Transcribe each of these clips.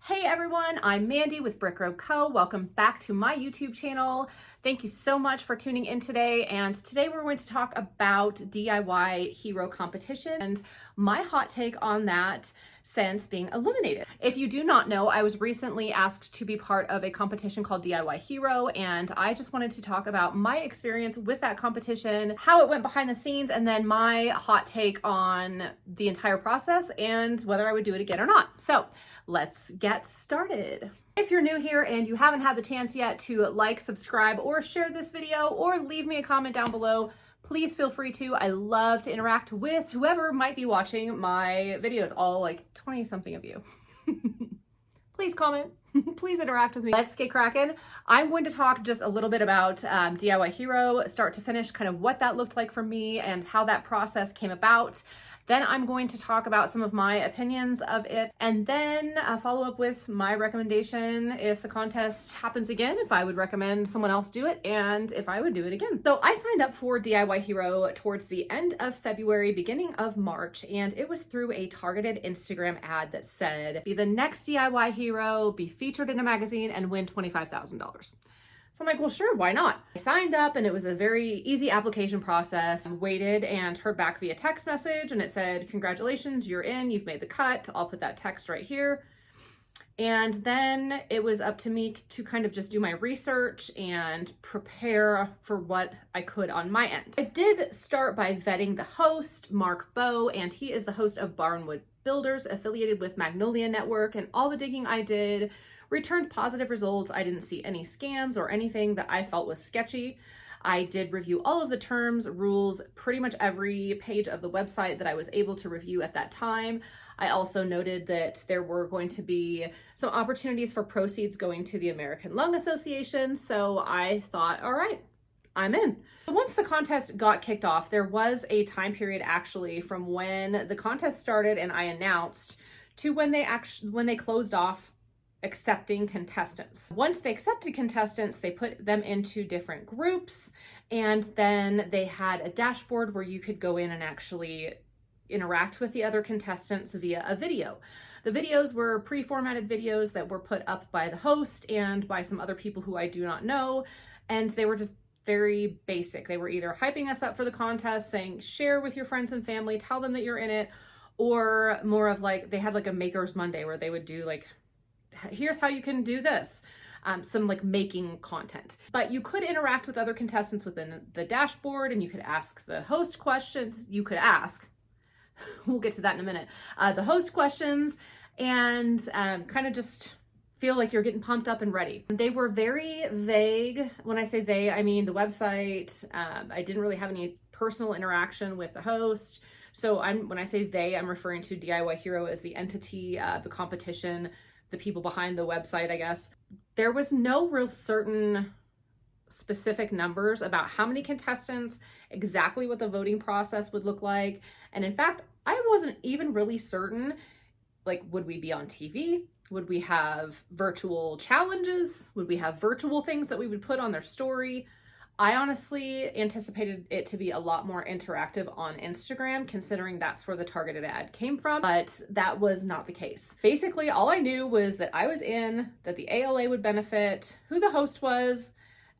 Hey everyone, I'm Mandy with Brick Road Co. Welcome back to my YouTube channel. Thank you so much for tuning in today. And today we're going to talk about DIY hero competition and my hot take on that since being eliminated. If you do not know, I was recently asked to be part of a competition called DIY Hero, and I just wanted to talk about my experience with that competition, how it went behind the scenes, and then my hot take on the entire process and whether I would do it again or not. So let's get started. If you're new here and you haven't had the chance yet to like, subscribe, or share this video, or leave me a comment down below, please feel free to. I love to interact with whoever might be watching my videos, all like 20 something of you. Please comment, please interact with me. Let's get cracking. I'm going to talk just a little bit about DIY Hero, start to finish, kind of what that looked like for me and how that process came about. Then I'm going to talk about some of my opinions of it, and then follow up with my recommendation if the contest happens again, if I would recommend someone else do it, and if I would do it again. So I signed up for DIY Hero towards the end of February, beginning of March, and it was through a targeted Instagram ad that said, be the next DIY hero, be featured in a magazine, and win $25,000. So I'm like, well, sure, why not? I signed up and it was a very easy application process. I waited and heard back via text message and it said, congratulations, you're in, you've made the cut. I'll put that text right here. And then it was up to me to kind of just do my research and prepare for what I could on my end. I did start by vetting the host, Mark Bowe, and he is the host of Barnwood Builders, affiliated with Magnolia Network, and all the digging I did returned positive results. I didn't see any scams or anything that I felt was sketchy. I did review all of the terms, rules, pretty much every page of the website that I was able to review at that time. I also noted that there were going to be some opportunities for proceeds going to the American Lung Association. So I thought, all right, I'm in. Once the contest got kicked off, there was a time period actually from when the contest started and I announced to when they closed off accepting contestants. Once they accepted contestants, they put them into different groups, and then they had a dashboard where you could go in and actually interact with the other contestants via a video. The videos were pre-formatted videos that were put up by the host and by some other people who I do not know, and they were just very basic. They were either hyping us up for the contest, saying share with your friends and family, tell them that you're in it, or more of like, they had like a Makers Monday where they would do like, here's how you can do this. Some like making content. But you could interact with other contestants within the dashboard and you could ask the host questions. You could ask, we'll get to that in a minute, the host questions and kind of just feel like you're getting pumped up and ready. They were very vague. When I say they, I mean the website. I didn't really have any personal interaction with the host. So when I say they, I'm referring to DIY Hero as the entity, the competition, the people behind the website, I guess. There was no real certain specific numbers about how many contestants, exactly what the voting process would look like. And in fact, I wasn't even really certain, like, would we be on TV? Would we have virtual challenges? Would we have virtual things that we would put on their story? I honestly anticipated it to be a lot more interactive on Instagram, considering that's where the targeted ad came from, but that was not the case. Basically, all I knew was that I was in, that the ALA would benefit, who the host was,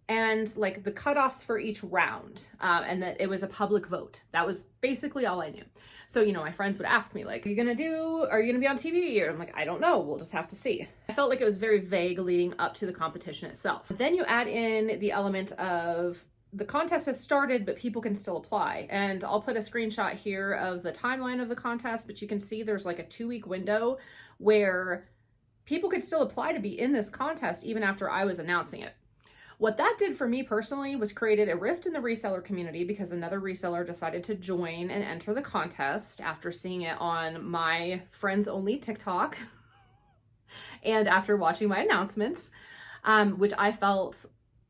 and like the cutoffs for each round, and that it was a public vote. That was basically all I knew. So, you know, my friends would ask me like, are you gonna be on TV? Or I'm like, I don't know, we'll just have to see. I felt like it was very vague leading up to the competition itself. Then you add in the element of the contest has started, but people can still apply. And I'll put a screenshot here of the timeline of the contest, but you can see there's like a 2-week window where people could still apply to be in this contest even after I was announcing it. What that did for me personally was created a rift in the reseller community because another reseller decided to join and enter the contest after seeing it on my friends only TikTok and after watching my announcements, which I felt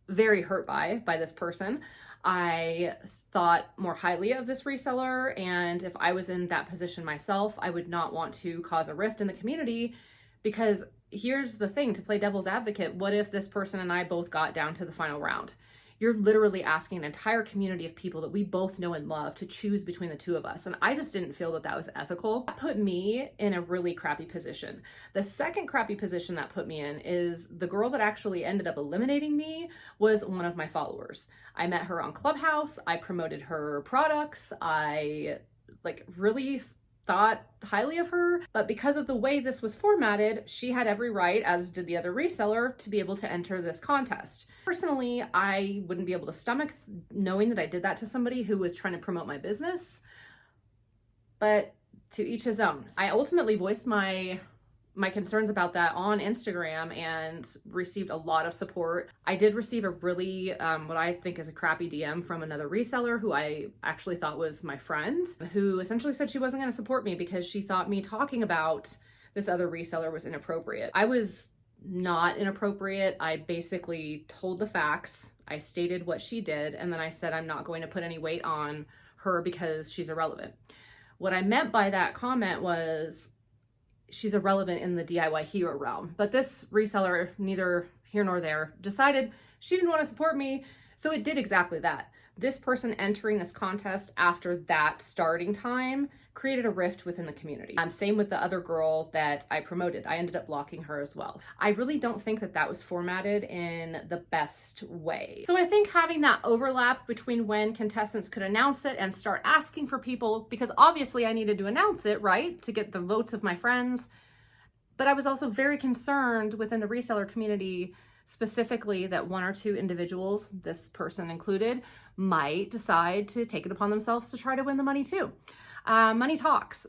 very hurt by this person. I thought more highly of this reseller, and if I was in that position myself, I would not want to cause a rift in the community because here's the thing, to play devil's advocate, what if this person and I both got down to the final round? You're literally asking an entire community of people that we both know and love to choose between the two of us. And I just didn't feel that that was ethical. That put me in a really crappy position. The second crappy position that put me in is the girl that actually ended up eliminating me was one of my followers. I met her on Clubhouse. I promoted her products. I really thought highly of her, but because of the way this was formatted, she had every right, as did the other reseller, to be able to enter this contest. Personally, I wouldn't be able to stomach knowing that I did that to somebody who was trying to promote my business, but to each his own. I ultimately voiced my concerns about that on Instagram and received a lot of support. I did receive a really, what I think is a crappy DM from another reseller who I actually thought was my friend, who essentially said she wasn't going to support me because she thought me talking about this other reseller was inappropriate. I was not inappropriate. I basically told the facts. I stated what she did, and then I said I'm not going to put any weight on her because she's irrelevant. What I meant by that comment was, she's irrelevant in the DIY hero realm. But this reseller, neither here nor there, decided she didn't want to support me, so it did exactly that. This person entering this contest after that starting time created a rift within the community. Same with the other girl that I promoted. I ended up blocking her as well. I really don't think that that was formatted in the best way. So I think having that overlap between when contestants could announce it and start asking for people, because obviously I needed to announce it, right, to get the votes of my friends, but I was also very concerned within the reseller community specifically that one or two individuals, this person included, might decide to take it upon themselves to try to win the money too. Money talks.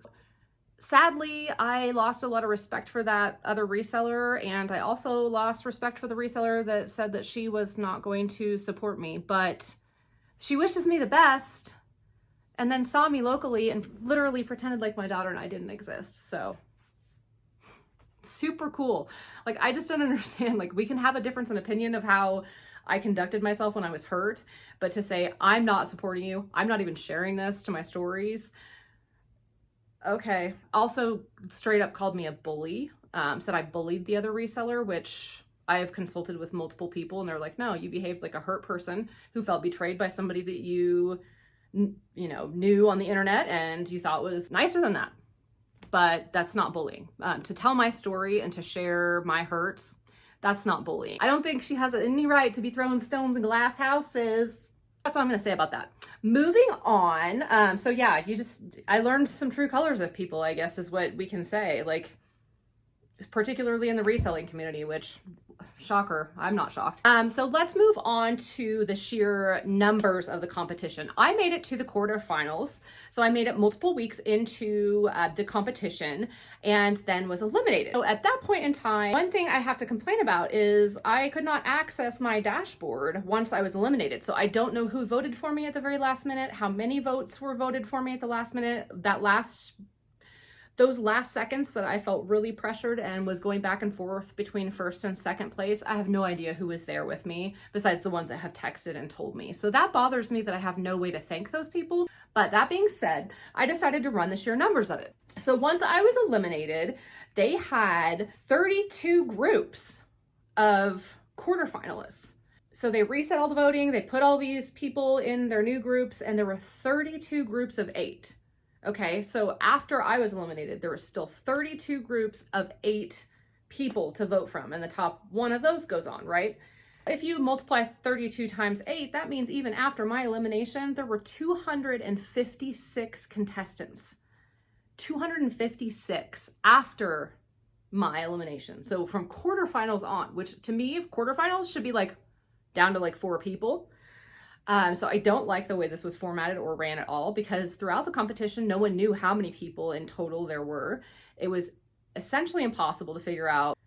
Sadly, I lost a lot of respect for that other reseller, and I also lost respect for the reseller that said that she was not going to support me, but she wishes me the best and then saw me locally and literally pretended like my daughter and I didn't exist. So super cool. Like, I just don't understand. Like, we can have a difference in opinion of how I conducted myself when I was hurt, but to say, I'm not supporting you, I'm not even sharing this to my stories. Okay. Also straight up called me a bully, said I bullied the other reseller, which I have consulted with multiple people and they're like, no, you behaved like a hurt person who felt betrayed by somebody that you knew on the internet and you thought was nicer than that. But that's not bullying. To tell my story and to share my hurts, that's not bullying. I don't think she has any right to be throwing stones in glass houses. That's all I'm gonna say about that. Moving on. So yeah, I learned some true colors of people, I guess is what we can say. Like, particularly in the reselling community, which, shocker, I'm not shocked. So let's move on to the sheer numbers of the competition. I made it to the quarterfinals. So I made it multiple weeks into the competition and then was eliminated. So at that point in time, one thing I have to complain about is I could not access my dashboard once I was eliminated. So I don't know who voted for me at the very last minute, how many votes were voted for me at the last minute. Those last seconds that I felt really pressured and was going back and forth between first and second place, I have no idea who was there with me besides the ones that have texted and told me. So that bothers me that I have no way to thank those people. But that being said, I decided to run the sheer numbers of it. So once I was eliminated, they had 32 groups of quarterfinalists. So they reset all the voting, they put all these people in their new groups, and there were 32 groups of 8. Okay, so after I was eliminated, there were still 32 groups of 8 people to vote from, and the top one of those goes on, right? If you multiply 32 times 8, that means even after my elimination, there were 256 contestants. 256 after my elimination. So from quarterfinals on, which to me, quarterfinals should be like down to like 4 people. So I don't like the way this was formatted or ran at all, because throughout the competition, no one knew how many people in total there were. It was essentially impossible to figure out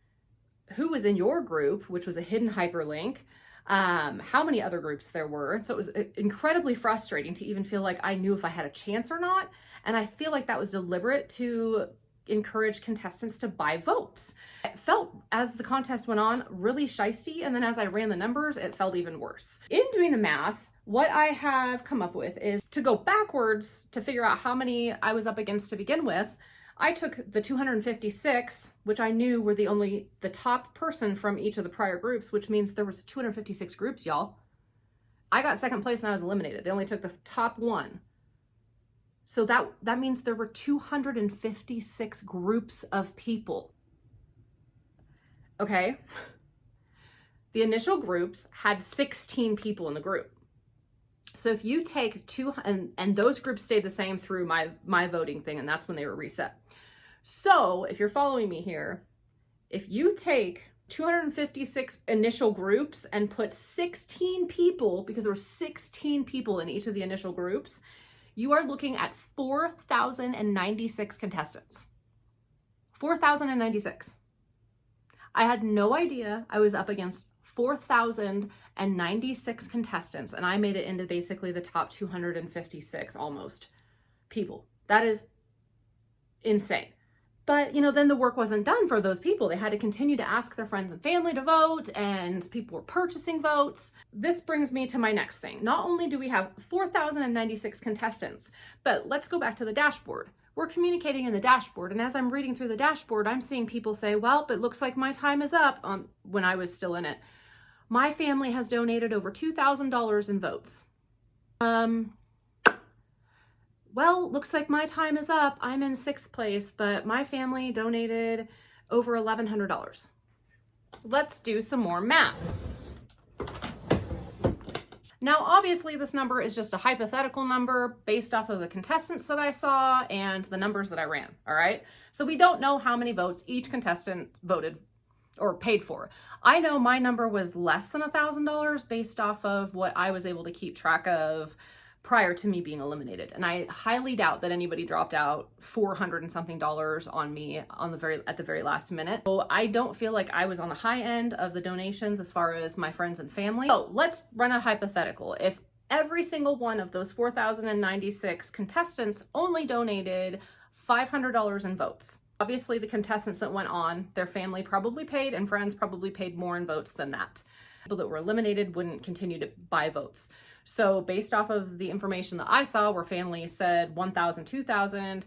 who was in your group, which was a hidden hyperlink, how many other groups there were. So it was incredibly frustrating to even feel like I knew if I had a chance or not. And I feel like that was deliberate to encourage contestants to buy votes. It felt, as the contest went on, really shisty, and then as I ran the numbers, it felt even worse. In doing the math, what I have come up with is to go backwards to figure out how many I was up against to begin with. I took the 256, which I knew were the top person from each of the prior groups, which means there was 256 groups, y'all. I got second place and I was eliminated. They only took the top one. So that means there were 256 groups of people. Okay. The initial groups had 16 people in the group. So if you take and those groups stayed the same through my voting thing, and that's when they were reset. So if you're following me here, if you take 256 initial groups and put 16 people, because there were 16 people in each of the initial groups, you are looking at 4,096 contestants. 4,096. I had no idea I was up against 4,096 contestants, and I made it into basically the top 256 almost people. That is insane. But, you know, then the work wasn't done for those people. They had to continue to ask their friends and family to vote, and people were purchasing votes. This brings me to my next thing. Not only do we have 4,096 contestants, but let's go back to the dashboard. We're communicating in the dashboard, and as I'm reading through the dashboard, I'm seeing people say, well, it looks like my time is up. When I was still in it. My family has donated over $2,000 in votes. Well, looks like my time is up. I'm in 6th place, but my family donated over $1,100. Let's do some more math. Now, obviously, this number is just a hypothetical number based off of the contestants that I saw and the numbers that I ran, all right? So we don't know how many votes each contestant voted or paid for. I know my number was less than $1,000 based off of what I was able to keep track of prior to me being eliminated. And I highly doubt that anybody dropped out $400 and something on me at the very last minute. So I don't feel like I was on the high end of the donations as far as my friends and family. So let's run a hypothetical. If every single one of those 4,096 contestants only donated $500 in votes. Obviously, the contestants that went on, their family probably paid and friends probably paid more in votes than that. People that were eliminated wouldn't continue to buy votes. So based off of the information that I saw where families said 1,000, 2,000,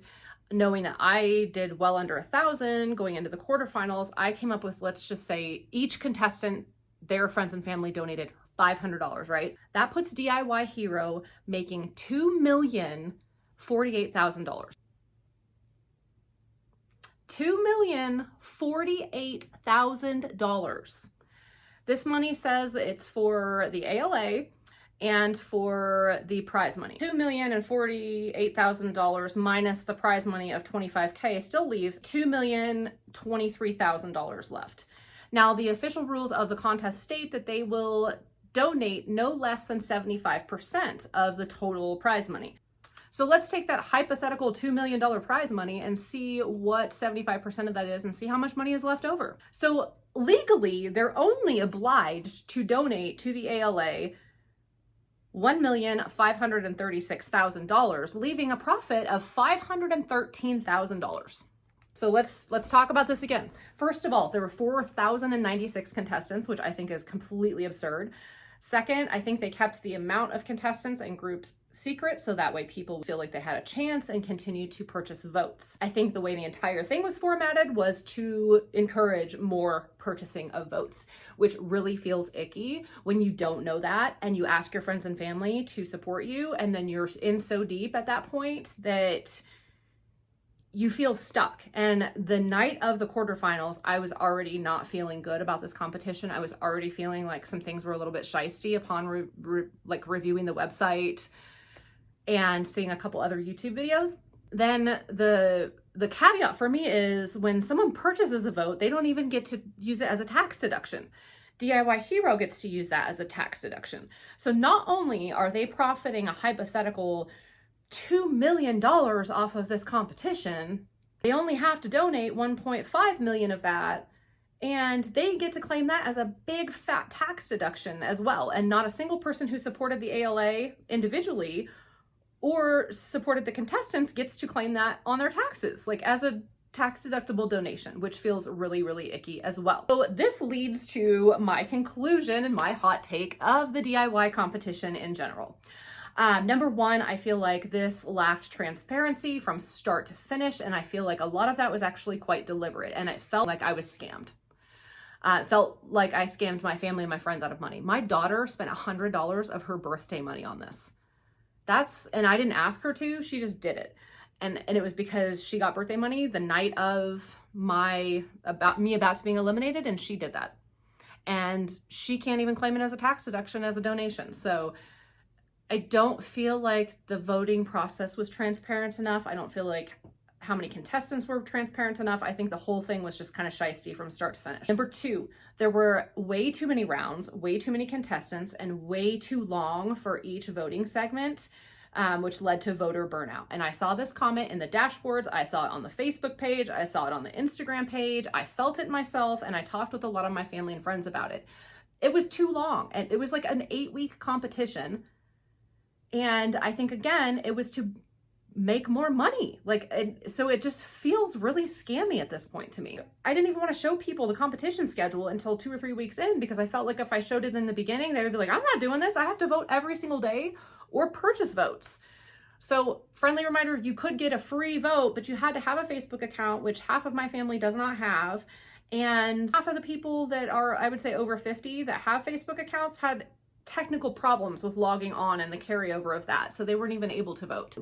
knowing that I did well under 1,000 going into the quarterfinals, I came up with, let's just say each contestant, their friends and family donated $500, right? That puts DIY Hero making $2,048,000. $2,048,000. This money says that it's for the ALA and for the prize money. $2,048,000 minus the prize money of $25K still leaves $2,023,000 left. Now, the official rules of the contest state that they will donate no less than 75% of the total prize money. So let's take that hypothetical $2 million prize money and see what 75% of that is and see how much money is left over. So legally, they're only obliged to donate to the ALA $1,536,000, leaving a profit of $513,000. So let's talk about this again. First of all, there were 4,096 contestants, which I think is completely absurd. Second, I think they kept the amount of contestants and groups secret, so that way people feel like they had a chance and continue to purchase votes. I think the way the entire thing was formatted was to encourage more purchasing of votes, which really feels icky when you don't know that and you ask your friends and family to support you, and then you're in so deep at that point that you feel stuck. And the night of the quarterfinals, I was already not feeling good about this competition. I was already feeling like some things were a little bit shisty upon reviewing the website and seeing a couple other YouTube videos. Then the caveat for me is when someone purchases a vote, they don't even get to use it as a tax deduction. DIY Hero gets to use that as a tax deduction. So not only are they profiting a hypothetical $2 million off of this competition, they only have to donate 1.5 million of that, and they get to claim that as a big fat tax deduction as well. And not a single person who supported the ALA individually or supported the contestants gets to claim that on their taxes, like as a tax deductible donation, which feels really, really icky as well. So this leads to my conclusion and my hot take of the DIY competition in general. Number one, I feel like this lacked transparency from start to finish, and I feel like a lot of that was actually quite deliberate, and it felt like I was scammed. It felt like I scammed my family and my friends out of money. My daughter spent $100 of her birthday money on this. And I didn't ask her to, she just did it. And it was because she got birthday money the night of me about to being eliminated, and she did that. And she can't even claim it as a tax deduction, as a donation. So I don't feel like the voting process was transparent enough. I don't feel like how many contestants were transparent enough. I think the whole thing was just kind of shisty from start to finish. Number two, there were way too many rounds, way too many contestants, and way too long for each voting segment, which led to voter burnout. And I saw this comment in the dashboards. I saw it on the Facebook page. I saw it on the Instagram page. I felt it myself, and I talked with a lot of my family and friends about it. It was too long, and it was like an 8-week competition. And I think, again, it was to make more money. So it just feels really scammy at this point to me. I didn't even want to show people the competition schedule until 2 or 3 weeks in, because I felt like if I showed it in the beginning, they would be like, I'm not doing this. I have to vote every single day or purchase votes. So friendly reminder, you could get a free vote, but you had to have a Facebook account, which half of my family does not have. And half of the people that are, I would say, over 50 that have Facebook accounts had technical problems with logging on and the carryover of that. So they weren't even able to vote.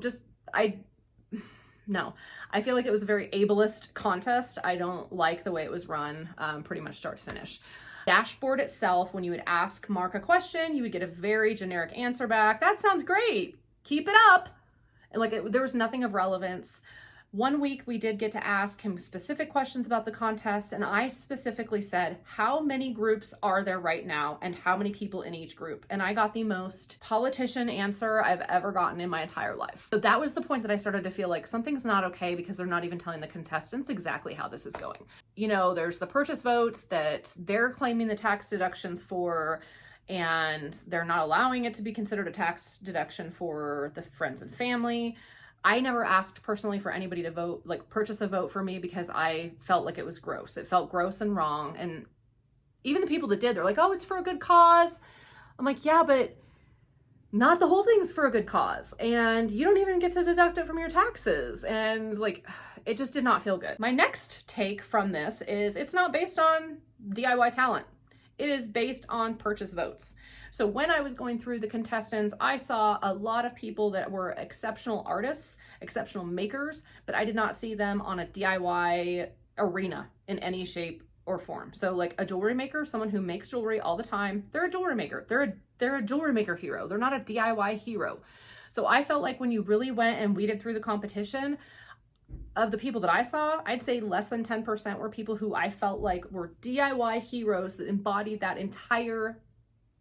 No, I feel like it was a very ableist contest. I don't like the way it was run, pretty much start to finish. Dashboard itself, when you would ask Mark a question, you would get a very generic answer back. That sounds great. Keep it up. And there was nothing of relevance. One week we did get to ask him specific questions about the contest, and I specifically said, how many groups are there right now and how many people in each group? And I got the most politician answer I've ever gotten in my entire life. So that was the point that I started to feel like something's not okay, because they're not even telling the contestants exactly how this is going. You know, there's the purchase votes that they're claiming the tax deductions for, and they're not allowing it to be considered a tax deduction for the friends and family. I never asked personally for anybody to vote, purchase a vote for me, because I felt like it was gross. It felt gross and wrong. And even the people that did, they're like, oh, it's for a good cause. I'm like, yeah, but not the whole thing's for a good cause. And you don't even get to deduct it from your taxes. And it just did not feel good. My next take from this is it's not based on DIY talent. It is based on purchase votes. So when I was going through the contestants, I saw a lot of people that were exceptional artists, exceptional makers, but I did not see them on a DIY arena in any shape or form. So like a jewelry maker, someone who makes jewelry all the time, they're a jewelry maker. They're a jewelry maker hero. They're not a DIY hero. So I felt like when you really went and weeded through the competition, of the people that I saw, I'd say less than 10% were people who I felt like were DIY heroes that embodied that entire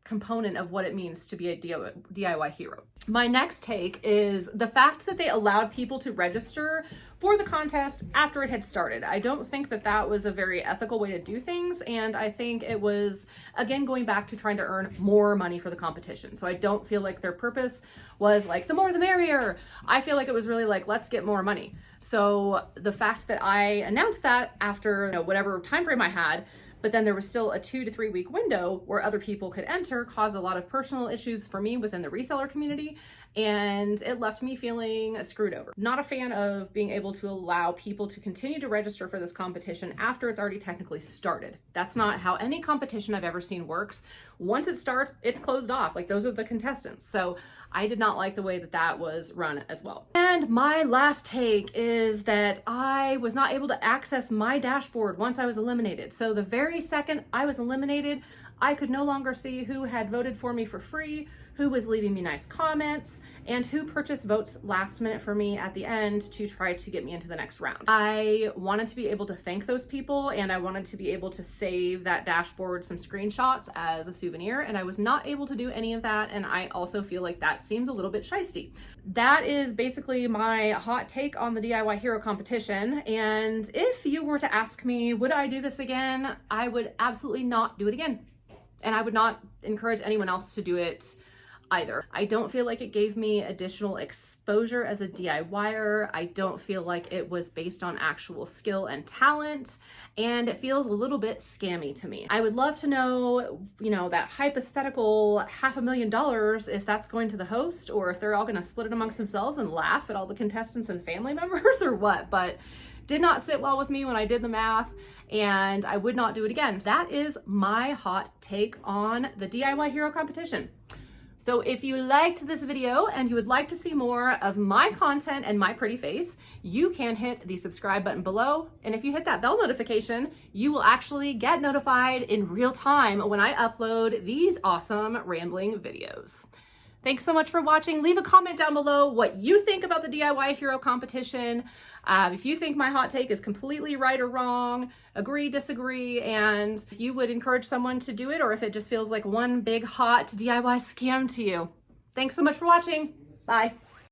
component of what it means to be a DIY hero. My next take is the fact that they allowed people to register for the contest after it had started. I don't think that that was a very ethical way to do things, and I think it was, again, going back to trying to earn more money for the competition. So I don't feel like their purpose was like, the more the merrier. I feel like it was really like, let's get more money. So the fact that I announced that after whatever time frame I had, but then there was still a 2 to 3 week window where other people could enter, caused a lot of personal issues for me within the reseller community, and it left me feeling screwed over. Not a fan of being able to allow people to continue to register for this competition after it's already technically started. That's not how any competition I've ever seen works. Once it starts, it's closed off. Like, those are the contestants. So I did not like the way that that was run as well. And my last take is that I was not able to access my dashboard once I was eliminated. So the very second I was eliminated, I could no longer see who had voted for me for free, who was leaving me nice comments, and who purchased votes last minute for me at the end to try to get me into the next round. I wanted to be able to thank those people, and I wanted to be able to save that dashboard, some screenshots as a souvenir, and I was not able to do any of that, and I also feel like that seems a little bit shisty. That is basically my hot take on the DIY Hero competition, and if you were to ask me, would I do this again? I would absolutely not do it again. And I would not encourage anyone else to do it either. I don't feel like it gave me additional exposure as a DIYer. I don't feel like it was based on actual skill and talent, and it feels a little bit scammy to me. I would love to know, that hypothetical $500,000, if that's going to the host, or if they're all gonna split it amongst themselves and laugh at all the contestants and family members or what, but did not sit well with me when I did the math, and I would not do it again. That is my hot take on the DIY Hero competition. So if you liked this video and you would like to see more of my content and my pretty face, you can hit the subscribe button below. And if you hit that bell notification, you will actually get notified in real time when I upload these awesome rambling videos. Thanks so much for watching. Leave a comment down below what you think about the DIY Hero competition. If you think my hot take is completely right or wrong, agree, disagree, and if you would encourage someone to do it, or if it just feels like one big hot DIY scam to you. Thanks so much for watching. Bye.